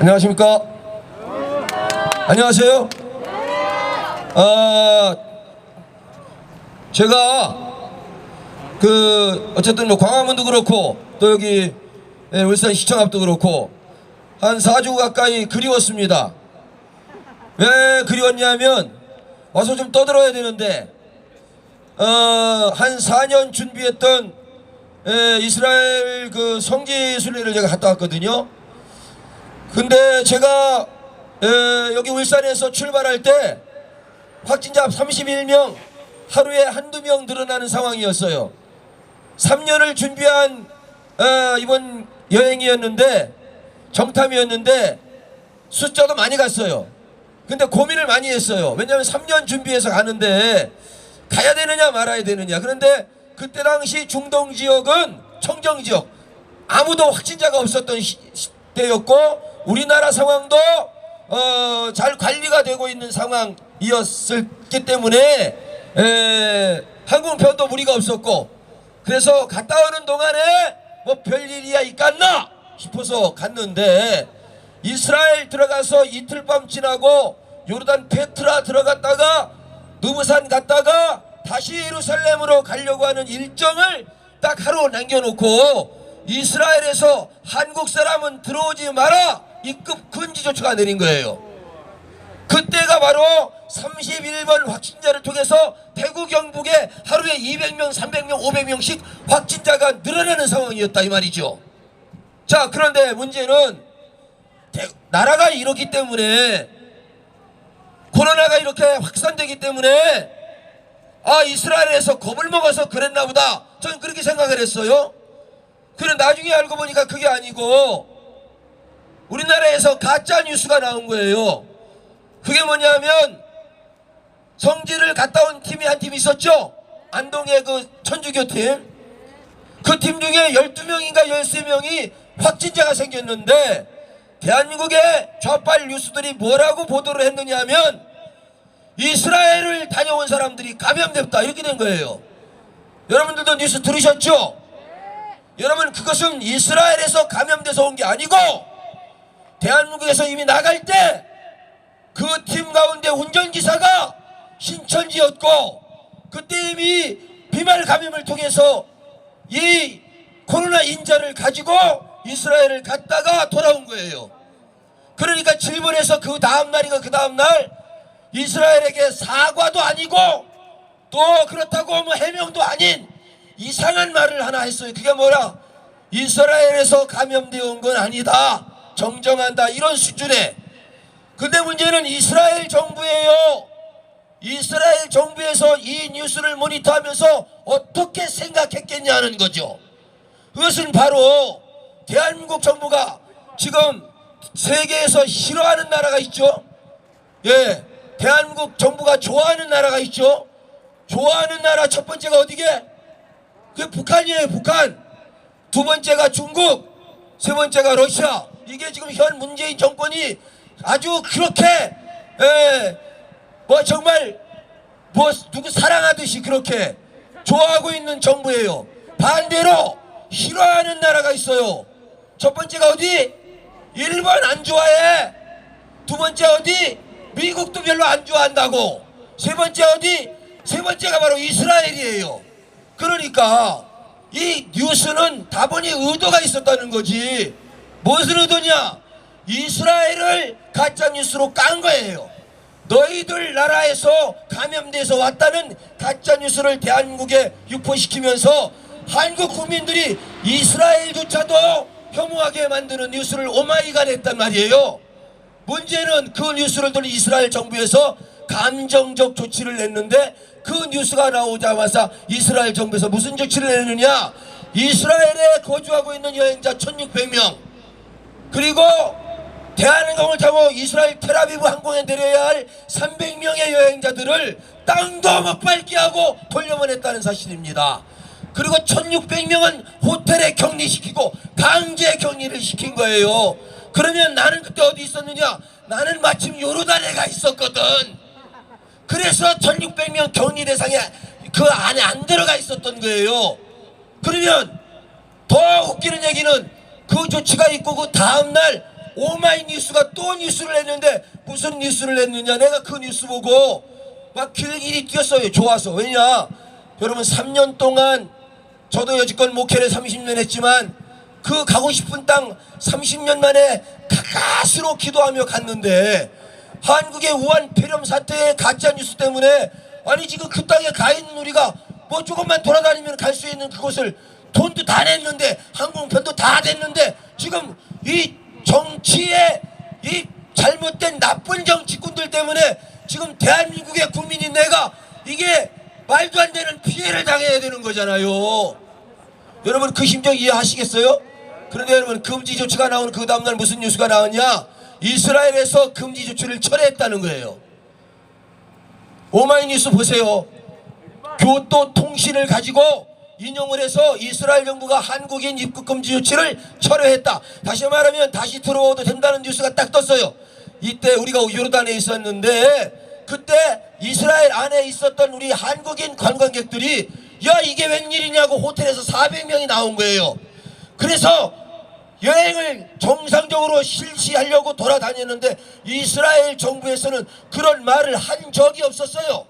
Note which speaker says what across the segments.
Speaker 1: 안녕하십니까? 안녕하세요. 제가 어쨌든 뭐 광화문도 그렇고 또 여기 울산 시청 앞도 그렇고 한 4주 가까이 그리웠습니다. 왜 그리웠냐면 와서 좀 떠들어야 되는데 한 4년 준비했던 이스라엘 그 성지 순례를 제가 갔다 왔거든요. 근데 제가 여기 울산에서 출발할 때 확진자 31명, 하루에 한두 명 늘어나는 상황이었어요. 3년을 준비한 이번 여행이었는데, 정탐이었는데 숫자도 많이 갔어요. 근데 고민을 많이 했어요. 왜냐하면 3년 준비해서 가는데 가야 되느냐 말아야 되느냐. 그런데 그때 당시 중동지역은 청정지역, 아무도 확진자가 없었던 때였고 우리나라 상황도 잘 관리가 되고 있는 상황이었기 때문에 항공편도 무리가 없었고, 그래서 갔다 오는 동안에 뭐 별일이야 있겠나 싶어서 갔는데, 이스라엘 들어가서 이틀 밤 지나고 요르단 페트라 들어갔다가 느무산 갔다가 다시 예루살렘으로 가려고 하는 일정을 딱 하루 남겨놓고 이스라엘에서 한국 사람은 들어오지 마라 입국 금지 조치가 내린 거예요. 그때가 바로 31번 확진자를 통해서 대구 경북에 하루에 200명, 300명, 500명씩 확진자가 늘어나는 상황이었다 이 말이죠. 자, 그런데 문제는 나라가 이렇기 때문에, 코로나가 이렇게 확산되기 때문에 이스라엘에서 겁을 먹어서 그랬나 보다, 저는 그렇게 생각을 했어요. 그런데 나중에 알고 보니까 그게 아니고 우리나라에서 가짜 뉴스가 나온 거예요. 그게 뭐냐면 성지를 갔다 온 팀이 한 팀 있었죠. 안동의 그 천주교 팀. 그 팀 중에 12명인가 13명이 확진자가 생겼는데, 대한민국의 좌빨 뉴스들이 뭐라고 보도를 했느냐 하면 이스라엘을 다녀온 사람들이 감염됐다 이렇게 된 거예요. 여러분들도 뉴스 들으셨죠? 여러분, 그것은 이스라엘에서 감염돼서 온 게 아니고 대한민국에서 이미 나갈 때 그 팀 가운데 운전기사가 신천지였고, 그때 이미 비말 감염을 통해서 이 코로나 인자를 가지고 이스라엘을 갔다가 돌아온 거예요. 그러니까 질문해서 그 다음날인가 그 다음날 이스라엘에게 사과도 아니고 또 그렇다고 뭐 해명도 아닌 이상한 말을 하나 했어요. 그게 뭐라? 이스라엘에서 감염되어 온 건 아니다, 정정한다, 이런 수준에. 근데 문제는 이스라엘 정부예요. 이스라엘 정부에서 이 뉴스를 모니터하면서 어떻게 생각했겠냐는 거죠. 그것은 바로 대한민국 정부가 지금 세계에서 싫어하는 나라가 있죠. 예, 대한민국 정부가 좋아하는 나라가 있죠. 좋아하는 나라 첫 번째가 어디게? 그게 북한이에요. 북한. 두 번째가 중국, 세 번째가 러시아. 이게 지금 현 문재인 정권이 아주 그렇게 뭐 정말 뭐 누구 사랑하듯이 그렇게 좋아하고 있는 정부예요. 반대로 싫어하는 나라가 있어요. 첫 번째가 어디? 일본 안 좋아해. 두 번째 어디? 미국도 별로 안 좋아한다고. 세 번째 어디? 세 번째가 바로 이스라엘이에요. 그러니까 이 뉴스는 다분히 의도가 있었다는 거지. 무슨 의도냐? 이스라엘을 가짜뉴스로 깐 거예요. 너희들 나라에서 감염돼서 왔다는 가짜뉴스를 대한민국에 유포시키면서 한국 국민들이 이스라엘조차도 혐오하게 만드는 뉴스를 오마이갓 했단 말이에요. 문제는 그 뉴스를 들은 이스라엘 정부에서 감정적 조치를 냈는데, 그 뉴스가 나오자마자 이스라엘 정부에서 무슨 조치를 내느냐? 이스라엘에 거주하고 있는 여행자 1600명, 그리고 대한항공을 타고 이스라엘 텔아비브 항공에 내려야 할 300명의 여행자들을 땅도 못 밟게 하고 돌려보냈다는 사실입니다. 그리고 1600명은 호텔에 격리시키고 강제 격리를 시킨 거예요. 그러면 나는 그때 어디 있었느냐? 나는 마침 요르단에 가 있었거든. 그래서 1600명 격리 대상에 그 안에 안 들어가 있었던 거예요. 그러면 더 웃기는 얘기는 그 조치가 있고 그 다음날 오마이뉴스가 또 뉴스를 냈는데 무슨 뉴스를 냈느냐. 내가 그 뉴스 보고 막 길길이 뛰었어요. 좋아서. 왜냐, 여러분 3년 동안 저도 여지껏 목회를 30년 했지만 그 가고 싶은 땅 30년 만에 가까스로 기도하며 갔는데 한국의 우한 폐렴 사태의 가짜뉴스 때문에 아니 지금 그 땅에 가 있는 우리가 뭐 조금만 돌아다니면 갈 수 있는 그곳을 돈도 다 냈는데 항공편도 다 됐는데 지금 이 정치의 이 잘못된 나쁜 정치꾼들 때문에 지금 대한민국의 국민인 내가 이게 말도 안 되는 피해를 당해야 되는 거잖아요. 여러분 그 심정 이해하시겠어요? 그런데 여러분 금지 조치가 나오는 그 다음날 무슨 뉴스가 나왔냐? 이스라엘에서 금지 조치를 철회했다는 거예요. 오마이뉴스 보세요. 교토통신을 가지고 인용을 해서 이스라엘 정부가 한국인 입국 금지 조치를 철회했다. 다시 말하면 다시 들어와도 된다는 뉴스가 딱 떴어요. 이때 우리가 요르단에 있었는데 그때 이스라엘 안에 있었던 우리 한국인 관광객들이 야 이게 웬일이냐고 호텔에서 400명이 나온 거예요. 그래서 여행을 정상적으로 실시하려고 돌아다녔는데 이스라엘 정부에서는 그런 말을 한 적이 없었어요.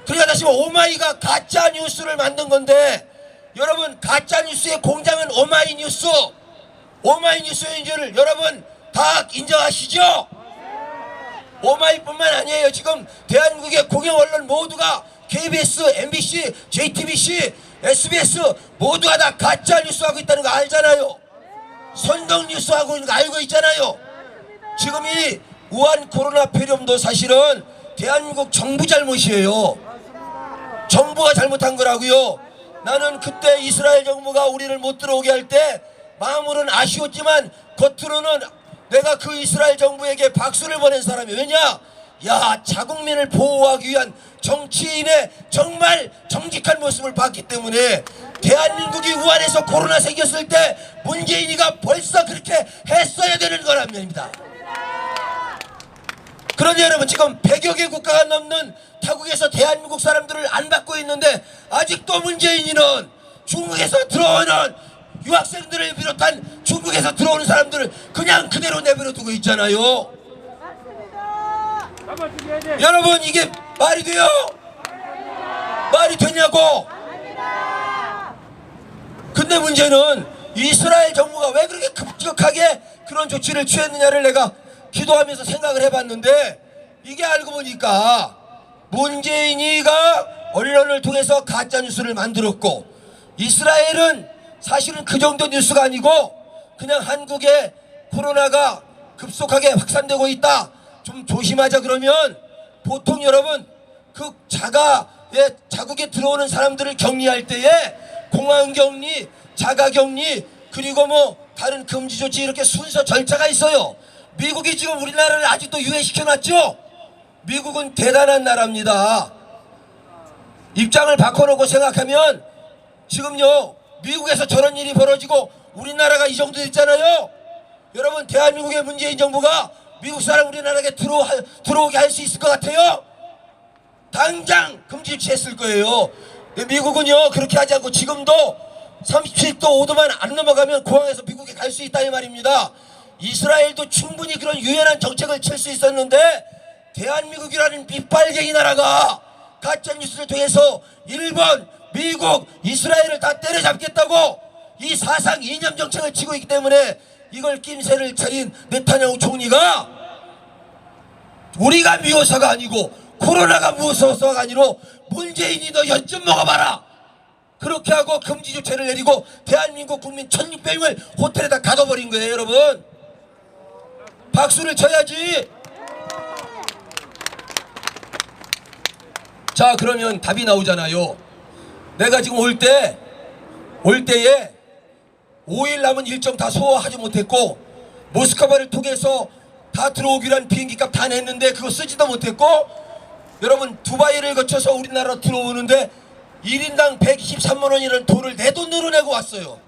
Speaker 1: 그러니까 다시 오마이가 가짜 뉴스를 만든 건데 여러분 가짜 뉴스의 공장은 오마이뉴스, 오마이뉴스인 줄 여러분 다 인정하시죠? 오마이뿐만 아니에요. 지금 대한민국의 공영 언론 모두가 KBS, MBC, JTBC, SBS 모두가 다 가짜 뉴스 하고 있다는 거 알잖아요. 선동 뉴스 하고 있는 거 알고 있잖아요. 지금 이 우한 코로나 폐렴도 사실은 대한민국 정부 잘못이에요. 정부가 잘못한 거라고요. 나는 그때 이스라엘 정부가 우리를 못 들어오게 할 때 마음으로는 아쉬웠지만 겉으로는 내가 그 이스라엘 정부에게 박수를 보낸 사람이 왜냐? 야 자국민을 보호하기 위한 정치인의 정말 정직한 모습을 봤기 때문에 대한민국이 우한에서 코로나 생겼을 때 문재인이가 벌써 그렇게 했어야 되는 거랍니다. 그런데 여러분 지금 100여 개 국가가 넘는 타국에서 대한민국 사람들을 안 받고 있는데 아직도 문재인이는 중국에서 들어오는 유학생들을 비롯한 중국에서 들어오는 사람들을 그냥 그대로 내버려 두고 있잖아요. 여러분 이게 말이 돼요? 말이 되냐고? 근데 문제는 이스라엘 정부가 왜 그렇게 급격하게 그런 조치를 취했느냐를 내가 기도하면서 생각을 해봤는데 이게 알고 보니까 문재인이가 언론을 통해서 가짜뉴스를 만들었고 이스라엘은 사실은 그 정도 뉴스가 아니고 그냥 한국에 코로나가 급속하게 확산되고 있다 좀 조심하자 그러면 보통 여러분 그 자국에 들어오는 사람들을 격리할 때에 공항격리, 자가격리 그리고 뭐 다른 금지 조치 이렇게 순서 절차가 있어요. 미국이 지금 우리나라를 아직도 유예시켜놨죠. 미국은 대단한 나라입니다. 입장을 바꿔놓고 생각하면 지금요 미국에서 저런 일이 벌어지고 우리나라가 이 정도 됐잖아요. 여러분 대한민국의 문재인 정부가 미국 사람 우리나라에 들어오게 할 수 있을 것 같아요? 당장 금지 조치했을 거예요. 미국은요 그렇게 하지 않고 지금도 37도 5도만 안 넘어가면 공항에서 미국에 갈 수 있다 이 말입니다. 이스라엘도 충분히 그런 유연한 정책을 칠 수 있었는데 대한민국이라는 밑발갱이 나라가 가짜뉴스를 통해서 일본, 미국, 이스라엘을 다 때려잡겠다고 이 사상 이념 정책을 치고 있기 때문에 이걸 낌새를 차린 네타냐후 총리가 우리가 미워서가 아니고 코로나가 무서워서가 아니로 문재인이 너 연 좀 먹어봐라 그렇게 하고 금지 조치를 내리고 대한민국 국민 1600명을 호텔에다 가둬버린 거예요. 여러분 박수를 쳐야지. 자 그러면 답이 나오잖아요. 내가 지금 올 때에 5일 남은 일정 다 소화하지 못했고 모스크바를 통해서 다 들어오기로 한 비행기값 다 냈는데 그거 쓰지도 못했고 여러분 두바이를 거쳐서 우리나라로 들어오는데 1인당 123만원이라는 돈을 내 돈으로 내고 왔어요.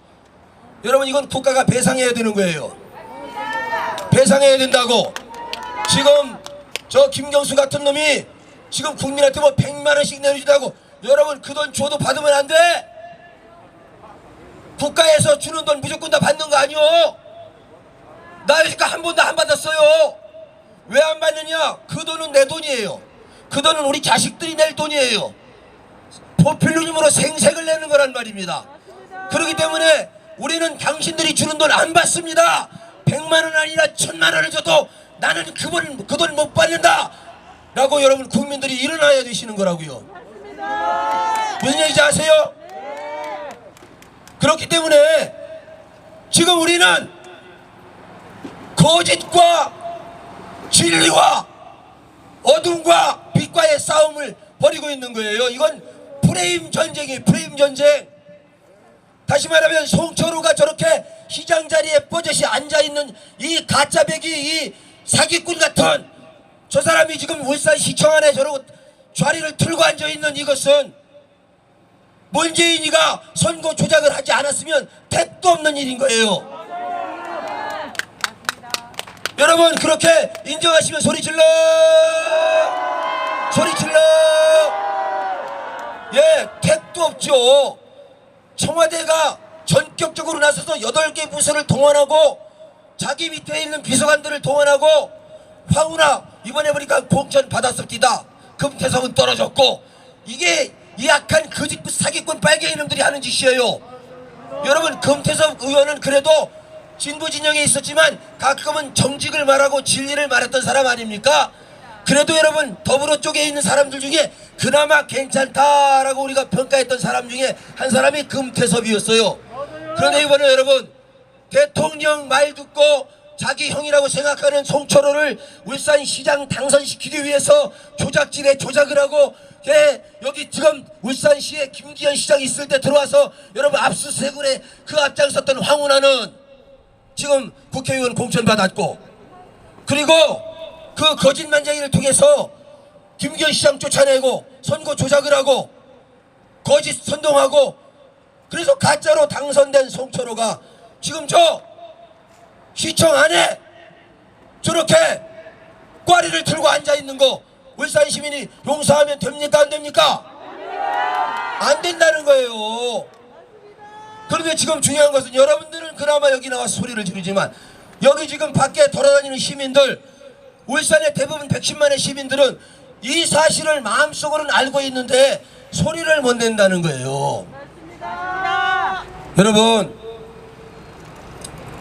Speaker 1: 여러분 이건 국가가 배상해야 되는 거예요. 배상해야 된다고. 지금 저 김경수 같은 놈이 지금 국민한테 뭐 100만원씩 내주다고 여러분 그 돈 줘도 받으면 안 돼. 국가에서 주는 돈 무조건 다 받는 거 아니오. 나 여지까지 한 번도 안 받았어요. 왜 안 받느냐? 그 돈은 내 돈이에요. 그 돈은 우리 자식들이 낼 돈이에요. 포퓰리즘으로 생색을 내는 거란 말입니다. 그렇기 때문에 우리는 당신들이 주는 돈 안 받습니다. 100만 원 아니라 1000만 원을 줘도 나는 그 돈 못 받는다 라고 여러분 국민들이 일어나야 되시는 거라고요. 무슨 얘기인지 아세요? 그렇기 때문에 지금 우리는 거짓과 진리와 어둠과 빛과의 싸움을 벌이고 있는 거예요. 이건 프레임 전쟁이에요. 프레임 전쟁. 다시 말하면 송철호가 저렇게 시장 자리에 뻗어시 앉아있는 이 가짜배기, 이 사기꾼 같은 저 사람이 지금 울산시청 안에 저러고 좌리를 틀고 앉아있는 이것은 문재인이가 선거 조작을 하지 않았으면 택도 없는 일인 거예요. 여러분 그렇게 인정하시면 소리 질러! 소리 질러! 예, 택도 없죠. 청와대가 전격적으로 나서서 8개 부서를 동원하고 자기 밑에 있는 비서관들을 동원하고 황운하 이번에 보니까 공천 받았습니다. 금태섭은 떨어졌고 이게 이 악한 거짓 사기꾼 빨갱이 놈들이 하는 짓이에요. 여러분 금태섭 의원은 그래도 진보 진영에 있었지만 가끔은 정직을 말하고 진리를 말했던 사람 아닙니까? 그래도 여러분 더불어 쪽에 있는 사람들 중에 그나마 괜찮다라고 우리가 평가했던 사람 중에 한 사람이 금태섭이었어요. 그런데 이번에 여러분 대통령 말 듣고 자기 형이라고 생각하는 송철호를 울산시장 당선시키기 위해서 조작질에 조작을 하고 여기 지금 울산시에 김기현 시장이 있을 때 들어와서 여러분 압수수색을 그 앞장섰던 황운하는 지금 국회의원 공천 받았고 그리고 그 거짓만장이를 통해서 김기현 시장 쫓아내고 선거 조작을 하고 거짓 선동하고 그래서 가짜로 당선된 송철호가 지금 저 시청 안에 저렇게 꽈리를 들고 앉아있는 거 울산 시민이 용서하면 됩니까 안 됩니까? 안 된다는 거예요. 그런데 지금 중요한 것은 여러분들은 그나마 여기 나와서 소리를 지르지만 여기 지금 밖에 돌아다니는 시민들 울산의 대부분 110만의 시민들은 이 사실을 마음속으로는 알고 있는데 소리를 못 낸다는 거예요. 맞습니다. 여러분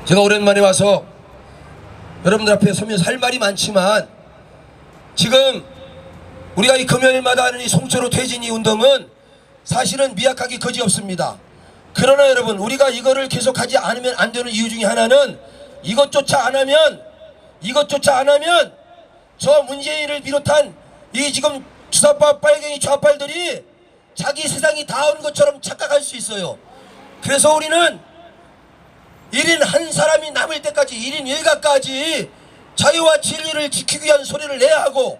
Speaker 1: 제가 오랜만에 와서 여러분들 앞에 서면서 할 말이 많지만 지금 우리가 이 금요일마다 하는 이 송철호 퇴진이 운동은 사실은 미약하기 거지없습니다. 그러나 여러분 우리가 이거를 계속하지 않으면 안 되는 이유 중에 하나는 이것조차 안 하면 저 문재인을 비롯한 이 지금 주사파 빨갱이 좌빨들이 자기 세상이 다 온 것처럼 착각할 수 있어요. 그래서 우리는 1인 한 사람이 남을 때까지 1인 1가까지 자유와 진리를 지키기 위한 소리를 내야 하고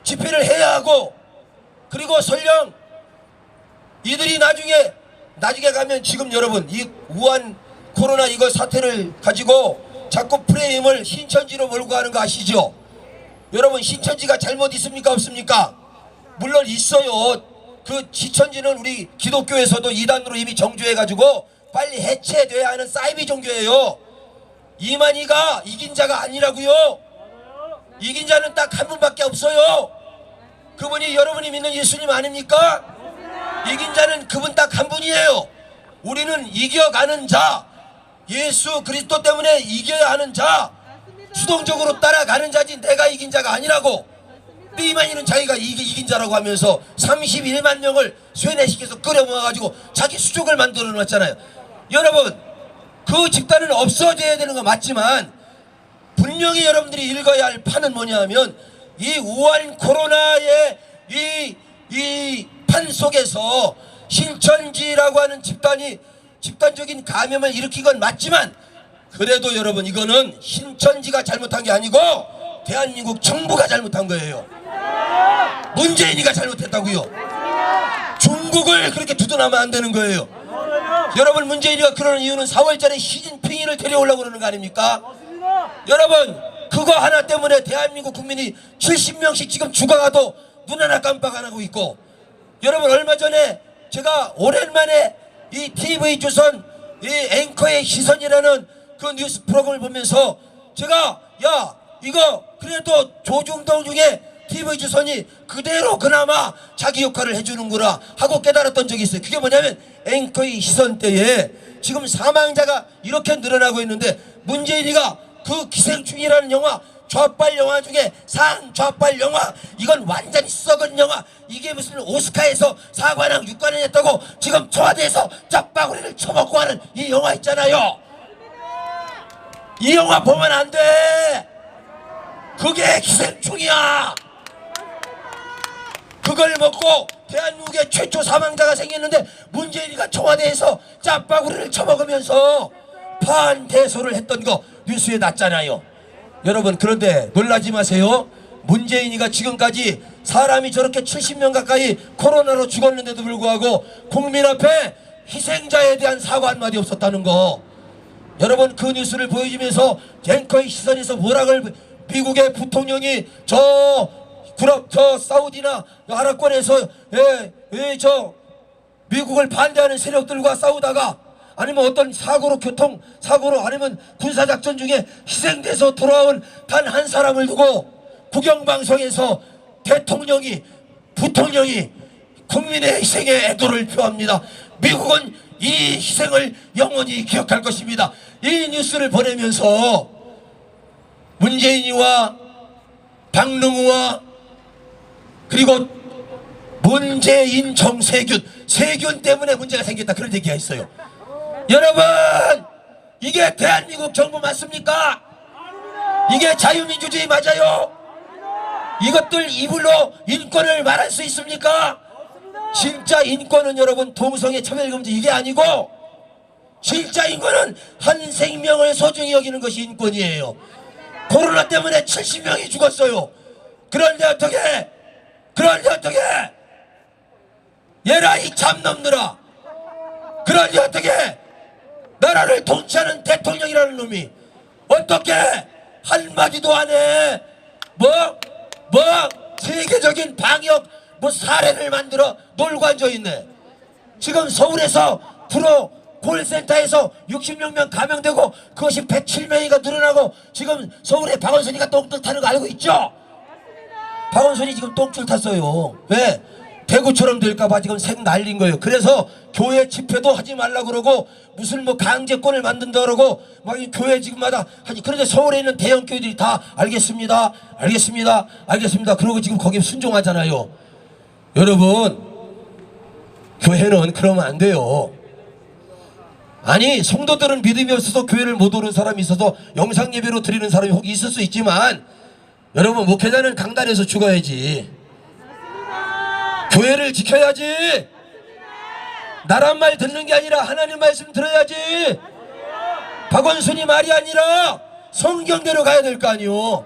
Speaker 1: 집회를 해야 하고 그리고 설령 이들이 나중에 가면 지금 여러분 이 우한 코로나 이거 사태를 가지고 자꾸 프레임을 신천지로 몰고 가는 거 아시죠? 여러분 신천지가 잘못 있습니까 없습니까? 물론 있어요. 그 신천지는 우리 기독교에서도 이단으로 이미 정죄해가지고 빨리 해체돼야 하는 사이비 종교예요. 이만희가 이긴 자가 아니라고요. 이긴 자는 딱 한 분밖에 없어요. 그분이 여러분이 믿는 예수님 아닙니까? 이긴 자는 그분 딱 한 분이에요. 우리는 이겨가는 자, 예수 그리스도 때문에 이겨야 하는 자, 수동적으로 따라가는 자지 내가 이긴 자가 아니라고. 이만희는 자기가 이긴 자라고 하면서 31만 명을 쇠뇌시켜서 끌어 모아가지고 자기 수족을 만들어 놨잖아요. 여러분 그 집단은 없어져야 되는 거 맞지만 분명히 여러분들이 읽어야 할 판은 뭐냐 하면 이 우한 코로나의 이 판 속에서 신천지라고 하는 집단이 집단적인 감염을 일으킨 건 맞지만 그래도 여러분 이거는 신천지가 잘못한 게 아니고 대한민국 정부가 잘못한 거예요. 문재인이가 잘못했다고요. 중국을 그렇게 두둔하면 안 되는 거예요. 여러분 문재인이가 그러는 이유는 4월달에 시진핑이를 데려오려고 그러는 거 아닙니까? 여러분 그거 하나 때문에 대한민국 국민이 70명씩 지금 죽어가도 눈 하나 깜빡 안 하고 있고 여러분 얼마 전에 제가 오랜만에 이 TV조선 이 앵커의 시선이라는 그 뉴스 프로그램을 보면서 제가 야 이거 그래도 조중동 중에 TV조선이 그대로 그나마 자기 역할을 해주는구나 하고 깨달았던 적이 있어요. 그게 뭐냐면 앵커의 시선 때에 지금 사망자가 이렇게 늘어나고 있는데 문재인이가 그 기생충이라는 영화, 좌빨 영화 중에 상좌빨 영화, 이건 완전히 썩은 영화, 이게 무슨 오스카에서 4관왕 6관왕 했다고 지금 청와대에서 짝바구리를 쳐먹고 하는 이 영화 있잖아요. 이 영화 보면 안 돼. 그게 기생충이야. 그걸 먹고 대한민국의 최초 사망자가 생겼는데 문재인이가 청와대에서 짬바구리를 쳐먹으면서 반대소를 했던 거 뉴스에 났잖아요. 여러분, 그런데 놀라지 마세요. 문재인이가 지금까지 사람이 저렇게 70명 가까이 코로나로 죽었는데도 불구하고 국민 앞에 희생자에 대한 사과 한마디 없었다는 거. 여러분, 그 뉴스를 보여주면서 앵커의 시선에서 뭐라고 미국의 부통령이 저 사우디나 아랍권에서 저 미국을 반대하는 세력들과 싸우다가 아니면 어떤 교통사고로 아니면 군사작전 중에 희생돼서 돌아온 단 한 사람을 두고 국영방송에서 부통령이 국민의 희생에 애도를 표합니다. 미국은 이 희생을 영원히 기억할 것입니다. 이 뉴스를 보내면서 문재인이와 박능우와 그리고 문재인 세균 때문에 문제가 생겼다, 그런 얘기가 있어요. 여러분, 이게 대한민국 정부 맞습니까? 이게 자유민주주의 맞아요? 이것들 입으로 인권을 말할 수 있습니까? 진짜 인권은 여러분 동성애 차별금지 이게 아니고 진짜 인권은 한 생명을 소중히 여기는 것이 인권이에요. 코로나 때문에 70명이 죽었어요. 그런데 어떻게 얘라 이 참놈들아, 그런데 어떻게 나라를 통치하는 대통령이라는 놈이 어떻게 한마디도 안 해? 세계적인 방역 사례를 만들어 놀고 앉아있네. 지금 서울에서 프로 콜센터에서 60명 감염되고 그것이 107명이가 늘어나고 지금 서울에 박원순이가 똥줄 타는 거 알고 있죠? 박원순이 지금 똥줄 탔어요. 왜? 대구처럼 될까봐 지금 색 날린 거예요. 그래서 교회 집회도 하지 말라 그러고 무슨 강제권을 만든다 그러고 막 이 교회 지금마다 하지. 그런데 서울에 있는 대형 교회들이 다 알겠습니다 그러고 지금 거기에 순종하잖아요. 여러분, 교회는 그러면 안 돼요. 아니, 성도들은 믿음이 없어서 교회를 못 오는 사람이 있어서 영상 예배로 드리는 사람이 혹 있을 수 있지만 여러분, 목회자는 강단에서 죽어야지. 교회를 지켜야지. 나란 말 듣는 게 아니라 하나님 말씀 들어야지. 박원순이 말이 아니라 성경대로 가야 될 거 아니오.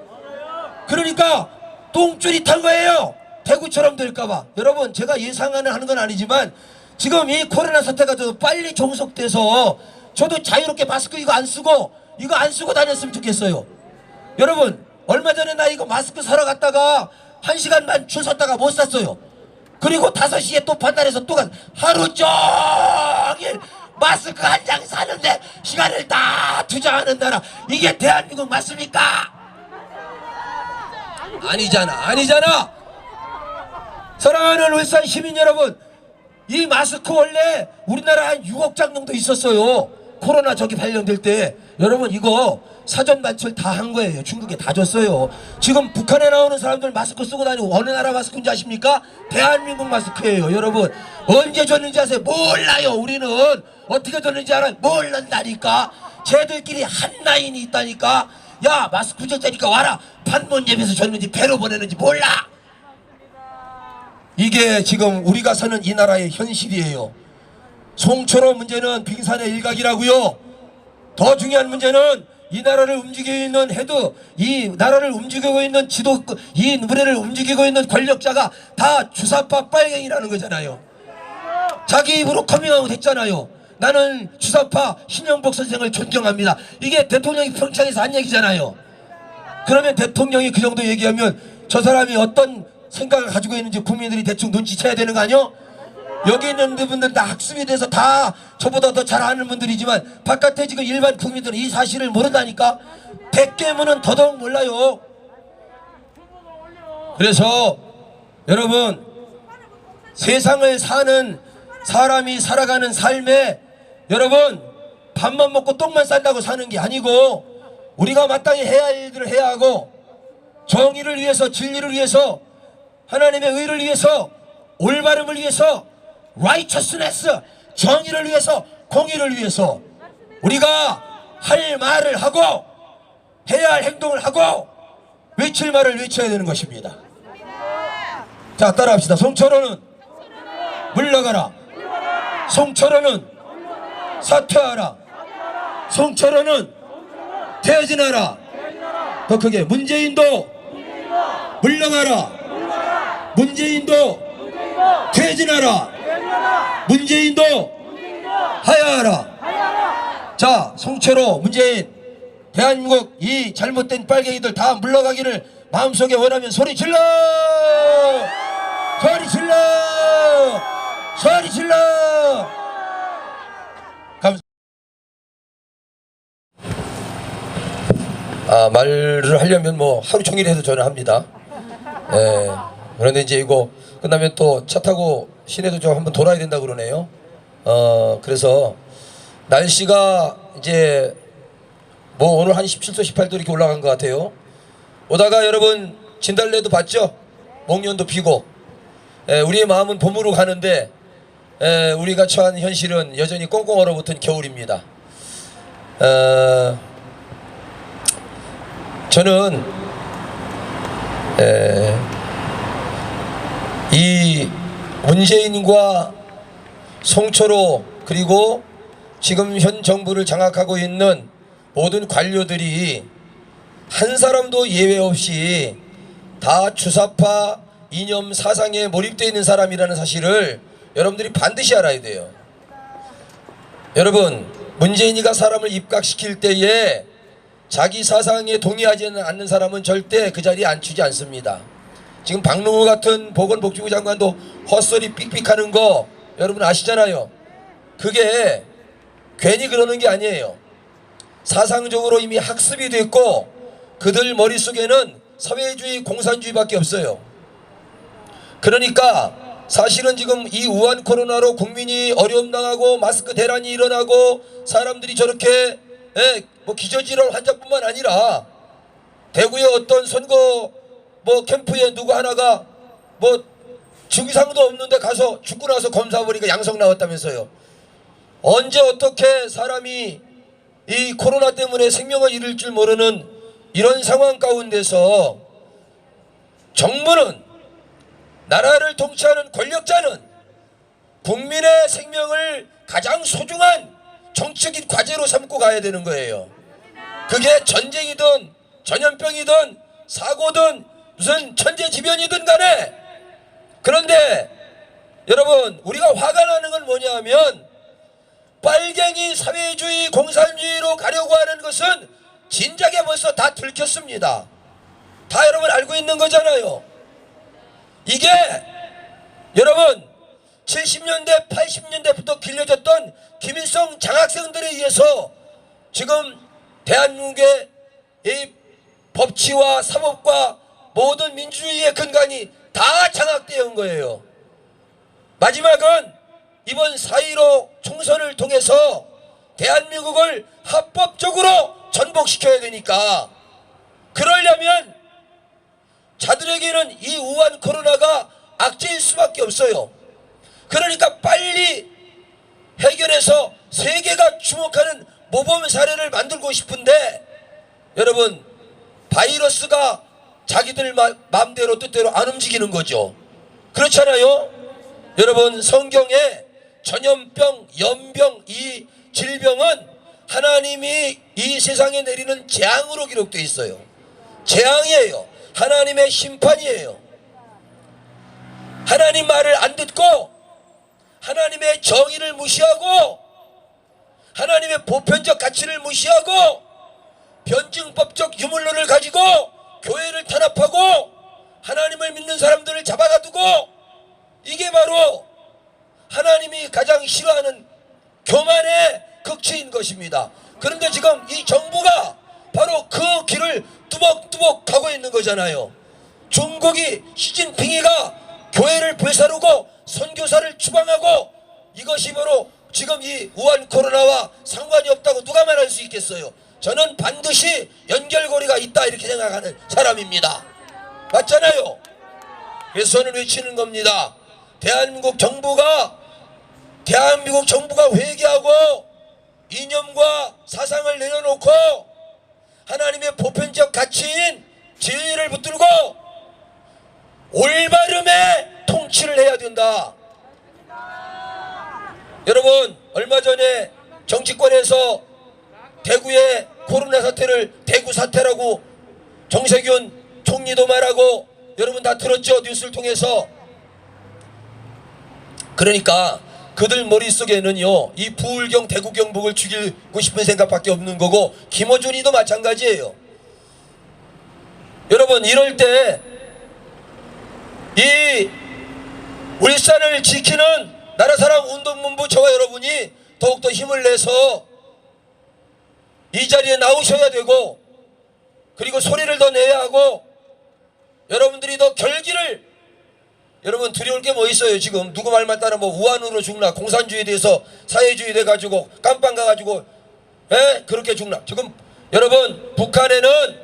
Speaker 1: 그러니까 똥줄이 탄 거예요. 대구처럼 될까봐. 여러분, 제가 예상하는 건 아니지만 지금 이 코로나 사태가 더 빨리 종속돼서 저도 자유롭게 마스크 이거 안 쓰고 다녔으면 좋겠어요. 여러분, 얼마 전에 나 이거 마스크 사러 갔다가 1시간 반 줄 섰다가 못 샀어요. 그리고 5시에 또 판단해서 또 하루 종일 마스크 한 장 사는데 시간을 다 투자하는 나라, 이게 대한민국 맞습니까? 아니잖아. 사랑하는 울산 시민 여러분, 이 마스크 원래 우리나라 한 6억 장 정도 있었어요. 코로나 발령될 때. 여러분, 이거 사전 반출 다 한 거예요. 중국에 다 줬어요. 지금 북한에 나오는 사람들 마스크 쓰고 다니고 어느 나라 마스크인지 아십니까? 대한민국 마스크예요. 여러분, 언제 줬는지 아세요? 몰라요. 우리는 어떻게 줬는지 알아요? 모른다니까. 쟤들끼리 한 라인이 있다니까. 야, 마스크 줬다니까 와라. 판문 예배에서 줬는지 배로 보내는지 몰라. 이게 지금 우리가 사는 이 나라의 현실이에요. 송철호 문제는 빙산의 일각이라고요. 더 중요한 문제는 이 나라를 움직이고 있는 이 나라를 움직이고 있는 이 노래를 움직이고 있는 권력자가 다 주사파 빨갱이라는 거잖아요. 자기 입으로 커밍아웃 했잖아요. 나는 주사파 신영복 선생을 존경합니다. 이게 대통령이 평창에서 한 얘기잖아요. 그러면 대통령이 그 정도 얘기하면 저 사람이 어떤 생각을 가지고 있는지 국민들이 대충 눈치채야 되는 거 아니요? 여기 있는 분들 다 학습이 돼서 다 저보다 더 잘 아는 분들이지만 바깥에 지금 일반 국민들은 이 사실을 모른다니까. 백개문은 더더욱 몰라요. 그래서 여러분, 세상을 사는 사람이 살아가는 삶에 여러분 밥만 먹고 똥만 싼다고 사는 게 아니고 우리가 마땅히 해야 할 일들을 해야 하고 정의를 위해서, 진리를 위해서, 하나님의 의를 위해서, 올바름을 위해서, righteousness, 정의를 위해서, 공의를 위해서 우리가 할 말을 하고 해야 할 행동을 하고 외칠 말을 외쳐야 되는 것입니다. 자, 따라합시다. 송철호는 물러가라. 송철호는 사퇴하라. 송철호는 퇴진하라. 더 크게, 문재인도 물러가라. 문재인도 퇴진하라. 문재인도 하야하라. 자, 송철호, 문재인, 대한민국 이 잘못된 빨갱이들 다 물러가기를 마음속에 원하면 소리 질러! 소리 질러! 소리 질러! 말을 하려면 뭐 하루 종일 해도 저는 합니다. 그런데 이제 이거 끝나면 또 차 타고 시내도 좀 한번 돌아야 된다 그러네요. 그래서 날씨가 이제 뭐 오늘 한 17도 18도 이렇게 올라간 것 같아요. 오다가 여러분 진달래도 봤죠? 목련도 피고, 우리의 마음은 봄으로 가는데 우리가 처한 현실은 여전히 꽁꽁 얼어붙은 겨울입니다. 저는 이 문재인과 송철호 그리고 지금 현 정부를 장악하고 있는 모든 관료들이 한 사람도 예외 없이 다 주사파 이념 사상에 몰입되어 있는 사람이라는 사실을 여러분들이 반드시 알아야 돼요. 여러분, 문재인이가 사람을 입각시킬 때에 자기 사상에 동의하지 않는 사람은 절대 그 자리에 앉히지 않습니다. 지금 박능호 같은 보건복지부 장관도 헛소리 삑삑하는 거 여러분 아시잖아요. 그게 괜히 그러는 게 아니에요. 사상적으로 이미 학습이 됐고 그들 머릿속에는 사회주의 공산주의밖에 없어요. 그러니까 사실은 지금 이 우한 코로나로 국민이 어려움 당하고 마스크 대란이 일어나고 사람들이 저렇게 뭐 기저질환 환자뿐만 아니라 대구의 어떤 선거 뭐 캠프에 누구 하나가 뭐 증상도 없는데 가서 죽고 나서 검사 보니까 양성 나왔다면서요. 언제 어떻게 사람이 이 코로나 때문에 생명을 잃을 줄 모르는 이런 상황 가운데서 정부는, 나라를 통치하는 권력자는 국민의 생명을 가장 소중한 정치적인 과제로 삼고 가야 되는 거예요. 그게 전쟁이든 전염병이든 사고든 무슨 천재지변이든 간에. 그런데 여러분, 우리가 화가 나는 건 뭐냐 하면 빨갱이 사회주의 공산주의로 가려고 하는 것은 진작에 벌써 다 들켰습니다. 다 여러분 알고 있는 거잖아요. 이게 여러분 70년대 80년대부터 길러졌던 김일성 장학생들에 의해서 지금 대한민국의 이 법치와 사법과 모든 민주주의의 근간이 다 장악되어 온 거예요. 마지막은 이번 4.15 총선을 통해서 대한민국을 합법적으로 전복시켜야 되니까, 그러려면 자들에게는 이 우한 코로나가 악재일 수밖에 없어요. 그러니까 빨리 해결해서 세계가 주목하는 모범 사례를 만들고 싶은데 여러분, 바이러스가 자기들 마음대로 뜻대로 안 움직이는 거죠. 그렇잖아요. 여러분, 성경에 전염병, 연병, 이 질병은 하나님이 이 세상에 내리는 재앙으로 기록되어 있어요. 재앙이에요. 하나님의 심판이에요. 하나님 말을 안 듣고 하나님의 정의를 무시하고 하나님의 보편적 가치를 무시하고 변증법적 유물론을 가지고 교회를 탄압하고 하나님을 믿는 사람들을 잡아가두고, 이게 바로 하나님이 가장 싫어하는 교만의 극치인 것입니다. 그런데 지금 이 정부가 바로 그 거잖아요. 중국이 시진핑이가 교회를 불사르고 선교사를 추방하고 이것이 바로 지금 이 우한 코로나와 상관이 없다고 누가 말할 수 있겠어요? 저는 반드시 연결고리가 있다 이렇게 생각하는 사람입니다. 맞잖아요. 그래서 저는 외치는 겁니다. 대한민국 정부가 회개하고 이념과 사상을 내려놓고 하나님의 보편적 가치인 진리를 붙들고 올바름의 통치를 해야 된다. 여러분, 얼마 전에 정치권에서 대구의 코로나 사태를 대구 사태라고 정세균 총리도 말하고 여러분 다 들었죠? 뉴스를 통해서. 그러니까 그들 머릿속에는요 이 부울경 대구 경북을 죽이고 싶은 생각밖에 없는 거고, 김어준이도 마찬가지예요. 여러분, 이럴 때 이 울산을 지키는 나라사랑 운동본부 저와 여러분이 더욱더 힘을 내서 이 자리에 나오셔야 되고, 그리고 소리를 더 내야 하고, 여러분들이 더 결기를, 여러분 두려울 게 뭐 있어요? 지금 누구 말만 따라 뭐 우한으로 죽나, 공산주의에 대해서 사회주의 돼가지고 깜빵 가가지고 그렇게 죽나. 지금 여러분 북한에는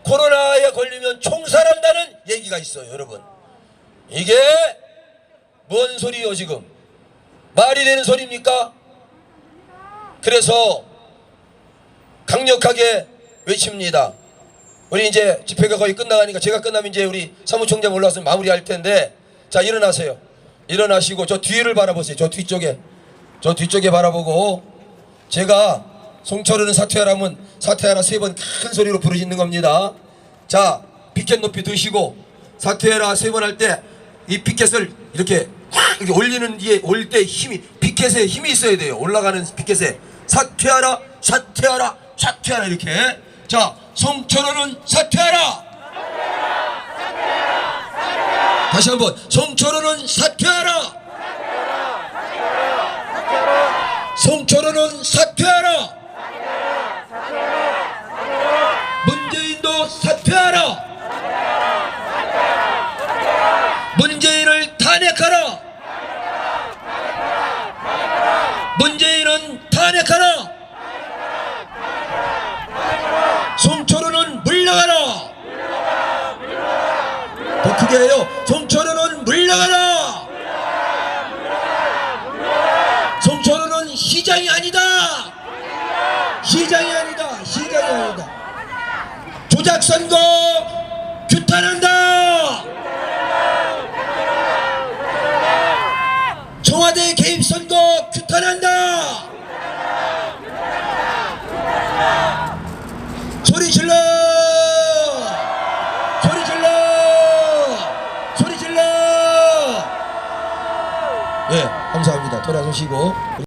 Speaker 1: 코로나에 걸리면 총살한다는 얘기가 있어요. 여러분, 이게 뭔 소리요? 지금 말이 되는 소리입니까? 그래서 강력하게 외칩니다. 우리 이제 집회가 거의 끝나가니까 제가 끝나면 이제 우리 사무총장 올라와서 마무리할 텐데, 자, 일어나세요. 일어나시고 저 뒤를 바라보세요. 저 뒤쪽에 바라보고, 제가 송철호는 사퇴하라면 사퇴하라 3번 큰 소리로 부르시는 겁니다. 자, 피켓 높이 드시고 사퇴하라 3번 할 때 이 피켓을 이렇게 올리는, 이게 올 때 힘이, 피켓에 힘이 있어야 돼요. 올라가는 피켓에 사퇴하라 사퇴하라 사퇴하라 이렇게. 자, 송철호는 사퇴하라. 다시 한번, 송철호는 사퇴하라. 송철호는 사퇴하라. 문재인도 사퇴하라. 문재인을 탄핵하라. 문재인은 탄핵하라. 송철호는 물러가라. 더 크게 해요. 송철호는 물러가라. 송철호는 시장이 아니다. 시장이 아니다. 시장이 아니다. 조작선거 규탄한다. 청와대 개입선거 규탄한다. 소리 질러! 소리 질러! 소리 질러! 예, 감사합니다. 돌아서시고.